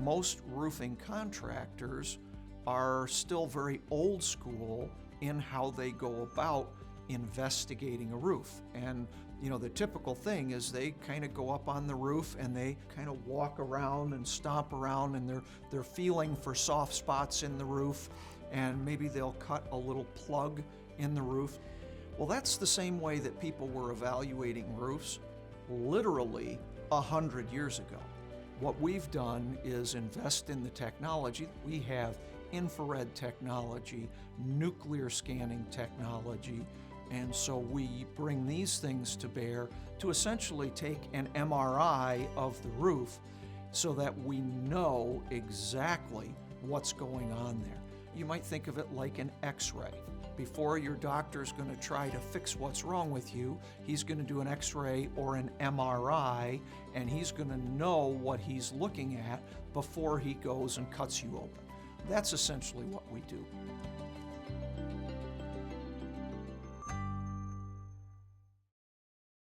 most roofing contractors are still very old school in how they go about investigating a roof. And the typical thing is they kind of go up on the roof and they kind of walk around and stomp around, and they're feeling for soft spots in the roof, and maybe they'll cut a little plug in the roof. Well, that's the same way that people were evaluating roofs literally 100 years ago. What we've done is invest in the technology. We have infrared technology, nuclear scanning technology, and so we bring these things to bear to essentially take an MRI of the roof so that we know exactly what's going on there. You might think of it like an X-ray. Before your doctor's going to try to fix what's wrong with you, he's going to do an X-ray or an MRI, and he's going to know what he's looking at before he goes and cuts you open. That's essentially what we do.